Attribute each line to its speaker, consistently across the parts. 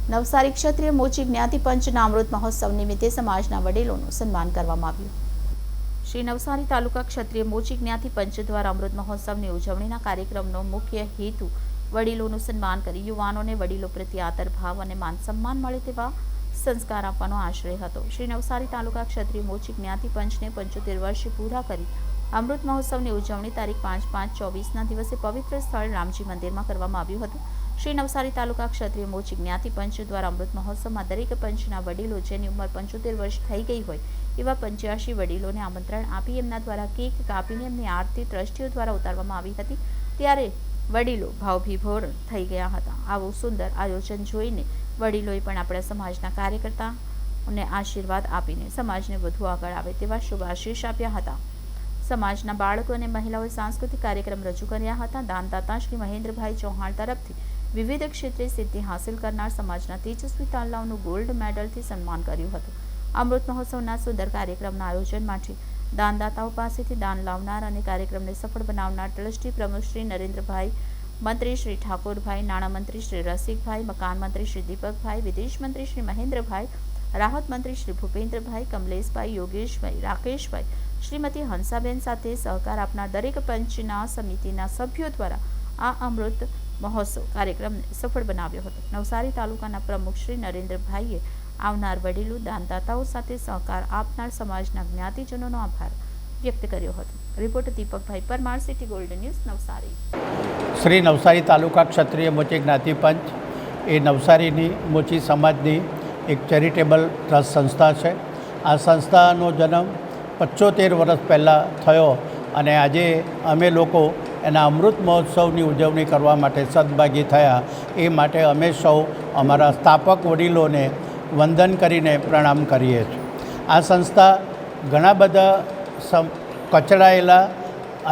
Speaker 1: નવસારી ક્ષત્રિય મોચી જ્ઞાતિ પંચના અમૃત મહોત્સવ નિમિત્તે સમાજના વડીલોનું સન્માન કરવામાં આવ્યું। શ્રી નવસારી તાલુકા ક્ષત્રિય મોચી જ્ઞાતિ પંચ દ્વારા અમૃત મહોત્સવની ઉજવણીના કાર્યક્રમનો મુખ્ય હેતુ વડીલોનું સન્માન કરી યુવાનોને વડીલો પ્રત્યે આદરભાવ અને માન સન્માન મળે તેવા સંસ્કાર આપવાનો આશય હતો। શ્રી નવસારી તાલુકા ક્ષત્રિય મોચી જ્ઞાતિ પંચને 75 વર્ષ પૂરા કરી અમૃત મહોત્સવની ઉજવણી તારીખ 5/5/24ના દિવસે પવિત્ર સ્થળ રામજી મંદિરમાં કરવામાં આવ્યું હતું। શ્રી નવસારી તાલુકા ક્ષત્રિય મોચી જ્ઞાતિ પંચ દ્વારા અમૃત મહોત્સવમાં દરેક પંચના વડીલો જેની ઉંમર 75 વર્ષ થઈ ગઈ હોય એવા 85 વડીલોને આમંત્રણ આપી એમના દ્વારા કેક કાપીને એમની આરતી ટ્રસ્ટીઓ દ્વારા ઉતારવામાં આવી હતી। ત્યારે વડીલો ભાવભીભોર થઈ ગયા હતા। આવું સુંદર આયોજન જોઈને વડીલોએ પણ આપણા સમાજના કાર્યકર્તાઓને આશીર્વાદ આપીને સમાજને વધુ આગળ આવે તેવા શુભ આશીષ આપ્યા હતા। સમાજના બાળકો અને મહિલાઓએ સાંસ્કૃતિક કાર્યક્રમ રજૂ કર્યા હતા। દાનદાતા શ્રી મહેન્દ્રભાઈ ચૌહાણ તરફથી વિવિધ ક્ષેત્રે સિદ્ધિ હાંસિલ કરનાર સમાજના તેજસ્વી તાલાઓનું ગોલ્ડ મેડલથી સન્માન કર્યું હતું। અમૃત મહોત્સવના સુંદર કાર્યક્રમના આયોજન માટે દાનદાતાઓ પાસેથી દાન લાવનાર અને કાર્યક્રમને સફળ બનાવનાર ટ્રસ્ટી પ્રમુખ શ્રી નરેન્દ્રભાઈ, મંત્રી શ્રી ઠાકોરભાઈ, નાણામંત્રી શ્રી રસિકભાઈ, મકાન મંત્રી શ્રી દીપકભાઈ, વિદેશ મંત્રી શ્રી મહેન્દ્રભાઈ, રાહત મંત્રી શ્રી ભૂપેન્દ્રભાઈ, કમલેશભાઈ, યોગેશભાઈ, રાકેશભાઈ, શ્રીમતી હંસાબેન સાથે સહકાર આપનાર દરેક પંચના સમિતિના સભ્યો દ્વારા આ અમૃત મહોત્સવ કાર્યક્રમને સફળ બનાવ્યો હતો। નવસારી તાલુકાના પ્રમુખ શ્રી નરેન્દ્રભાઈએ આવનાર વડીલો દાનદાતાઓ સાથે સહકાર આપનાર સમાજના જ્ઞાતિજનોનો આભાર વ્યક્ત કર્યો હતો। Report Deepakbhai Parmar, City Gold News, Navsari.
Speaker 2: Shri Navsari Taluka Kshatriya Mochi જ્ઞાતિ પંચ એ નવસારીની મોચી સમાજની એક ચેરિટેબલ ટ્રસ્ટ સંસ્થા છે। આ સંસ્થાનો જન્મ 75 વર્ષ પહેલાં થયો અને આજે અમે લોકો એના અમૃત મહોત્સવની ઉજવણી કરવા માટે સદભાગી થયા। એ માટે અમે સૌ અમારા સ્થાપક વડીલોને વંદન કરીને પ્રણામ કરીએ છીએ। આ સંસ્થા ઘણા બધા કચડાયેલા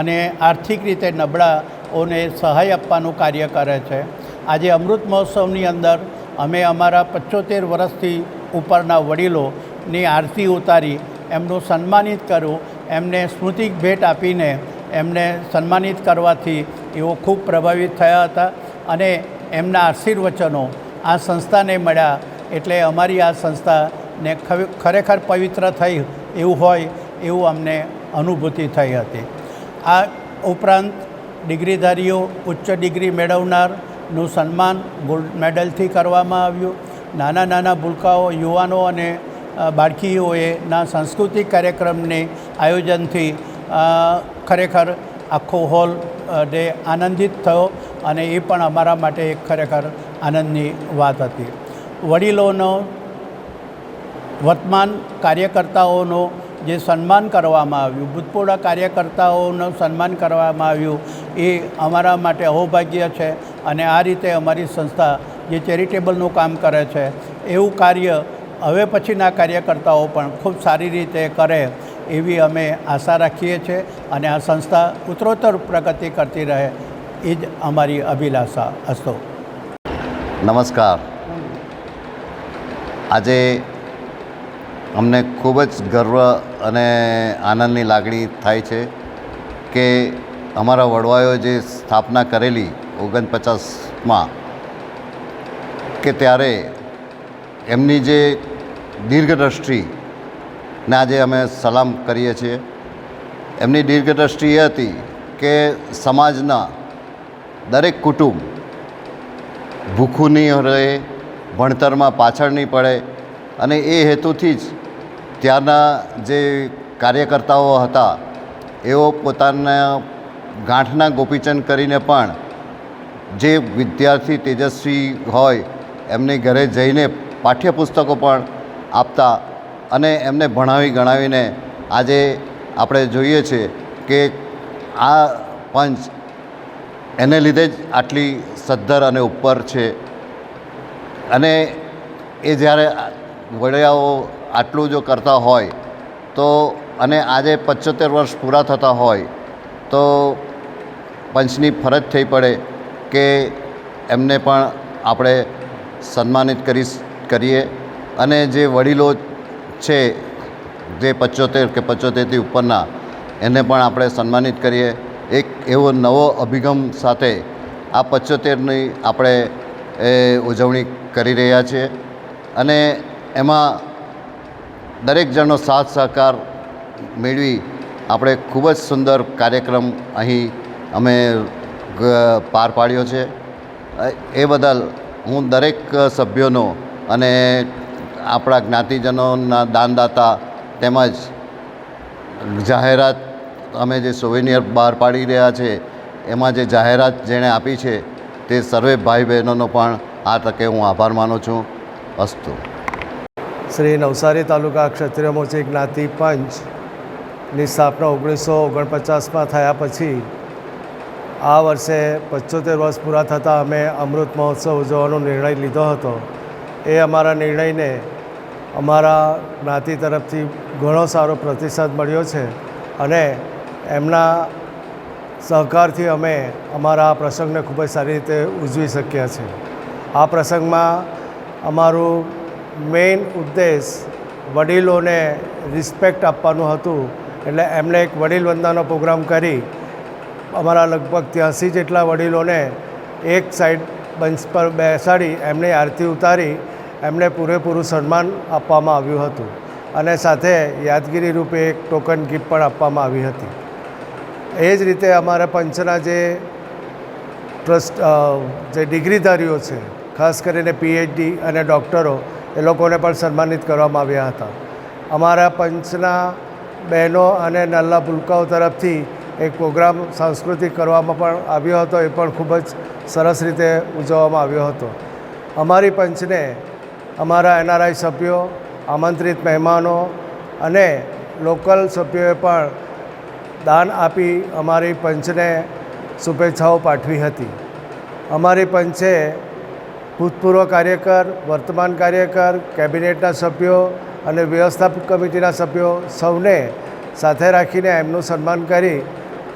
Speaker 2: અને આર્થિક રીતે નબળાઓને સહાય આપવાનું કાર્ય કરે છે। આજે અમૃત મહોત્સવની અંદર અમે અમારા 75 વર્ષથી ઉપરના વડીલોની આરતી ઉતારી એમનું સન્માનિત કર્યું। એમને સ્મૃતિ ભેટ આપીને એમને સન્માનિત કરવાથી એઓ ખૂબ પ્રભાવિત થયા હતા અને એમના આશીર્વચનો આ સંસ્થાને મળ્યા એટલે અમારી આ સંસ્થાને ખરેખર પવિત્ર થઈ એવું હોય એવું અમને અનુભૂતિ થઈ હતી। આ ઉપરાંત ડિગ્રીધારીઓ, ઉચ્ચ ડિગ્રી મેળવનારનું સન્માન ગોલ્ડ મેડલથી કરવામાં આવ્યું। નાના નાના ભૂલકાઓ, યુવાનો અને બાળકીઓના સાંસ્કૃતિક કાર્યક્રમને આયોજનથી ખરેખર આખો હોલ ડે આનંદિત થયો અને એ પણ અમારા માટે એક ખરેખર આનંદની વાત હતી। વડીલોનો વર્તમાન કાર્યકર્તાઓનો જે સન્માન કરવામાં આવ્યું, ભૂતપૂર્વ કાર્યકર્તાઓનું સન્માન કરવામાં આવ્યું એ અમારા માટે અહોભાગ્ય છે અને આ રીતે અમારી સંસ્થા જે ચેરિટેબલનું કામ કરે છે એવું કાર્ય હવે પછીના કાર્યકર્તાઓ પણ ખૂબ સારી રીતે કરે એવી અમે આશા રાખીએ છીએ અને આ સંસ્થા ઉત્તરોત્તર પ્રગતિ કરતી રહે એ જ અમારી અભિલાષા અસ્તુ।
Speaker 3: નમસ્કાર। આજે અમને ખૂબ જ ગર્વ અને આનંદની લાગણી થાય છે કે અમારા વડવાઓએ જે સ્થાપના કરેલી 49માં કે ત્યારે એમની જે દીર્ઘદ્રષ્ટિને આજે અમે સલામ કરીએ છીએ। એમની દીર્ઘદ્રષ્ટિ એ હતી કે સમાજના દરેક કુટુંબ ભૂખું નહીં રહે, ભણતરમાં પાછળ નહીં પડે અને એ હેતુથી જ ત્યારના જે કાર્યકર્તાઓ હતા એઓ પોતાના ગાંઠના ગોપીચંદ કરીને પણ જે વિદ્યાર્થી તેજસ્વી હોય એમની ઘરે જઈને પાઠ્યપુસ્તકો પણ આપતા અને એમને ભણાવી ગણાવીને આજે આપણે જોઈએ છીએ કે આ પંચ એને લીધે જ આટલી સદ્ધર અને ઉપર છે અને એ જ્યારે વડિયાઓ આટલું જો કરતા હોય તો અને આજે 75 વર્ષ પૂરા થતા હોય તો પંચની ફરજ થઈ પડે કે એમને પણ આપણે સન્માનિત કરીએ અને જે વડીલો છે જે 75 કે 75થી ઉપરના એને પણ આપણે સન્માનિત કરીએ। એક એવો નવો અભિગમ સાથે આ 75ની આપણે ઉજવણી કરી રહ્યા છીએ અને એમાં દરેક જણનો સાથ સહકાર મેળવી આપણે ખૂબ જ સુંદર કાર્યક્રમ અહીં અમે પાર પાડ્યો છે. એ બદલ હું દરેક સભ્યોનો અને આપણા જ્ઞાતિજનોના દાનદાતા તેમજ જાહેરાત અમે જે સોવેનિયર બહાર પાડી રહ્યા છે એમાં જે જાહેરાત જેણે આપી છે તે સર્વે ભાઈ બહેનોનો પણ આ તકે હું આભાર માનું છું. અસ્તુ.
Speaker 4: શ્રી નવસારી તાલુકા ક્ષત્રિય મોચી જ્ઞાતિ પંચની સ્થાપના 1949માં થયા પછી આ વર્ષે 75 વર્ષ પૂરા થતાં અમે અમૃત મહોત્સવ ઉજવવાનો નિર્ણય લીધો હતો. એ અમારા નિર્ણયને અમારા જ્ઞાતિ તરફથી ઘણો સારો પ્રતિસાદ મળ્યો છે અને એમના સહકારથી અમે અમારા આ પ્રસંગને ખૂબ જ સારી રીતે ઉજવી શક્યા છે. આ પ્રસંગમાં અમારું મેઇન ઉદ્દેશ વડીલોને રિસ્પેક્ટ આપવાનું હતું. એટલે એમને એક વડીલ વંદનાનો પ્રોગ્રામ કરી અમારા લગભગ 83 જેટલા વડીલોને એક સાઈડ બંચ પર બેસાડી એમની આરતી ઉતારી એમને પૂરેપૂરું સન્માન આપવામાં આવ્યું હતું અને સાથે યાદગીરી રૂપે એક ટોકન ગિફ્ટ પણ આપવામાં આવી હતી. એ જ રીતે અમારા પંચના જે ટ્રસ્ટ જે ડિગ્રીધારીઓ છે, ખાસ કરીને PhD અને ડૉક્ટરો, એ લોકોને પણ સન્માનિત કરવામાં આવ્યા હતા. અમારા પંચના બહેનો અને નાના ભૂલકાઓ તરફથી એક પ્રોગ્રામ સાંસ્કૃતિક કરવામાં પણ આવ્યો હતો. એ પણ ખૂબ જ સરસ રીતે ઉજવવામાં આવ્યો હતો. અમારી પંચને અમારા NRI સભ્યો, આમંત્રિત મહેમાનો અને લોકલ સભ્યોએ પણ દાન આપી અમારી પંચને શુભેચ્છાઓ પાઠવી હતી. અમારી પંચે ભૂતપૂર્વ કાર્યકર, વર્તમાન કાર્યકર, કેબિનેટના સભ્યો અને વ્યવસ્થાપક કમિટીના સભ્યો સૌને સાથે રાખીને એમનું સન્માન કરી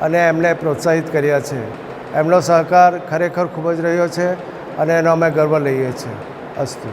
Speaker 4: અને એમને પ્રોત્સાહિત કર્યા છે. એમનો સહકાર ખરેખર ખૂબ જ રહ્યો છે અને એનો અમે ગર્વ લઈએ છીએ. અસ્તુ.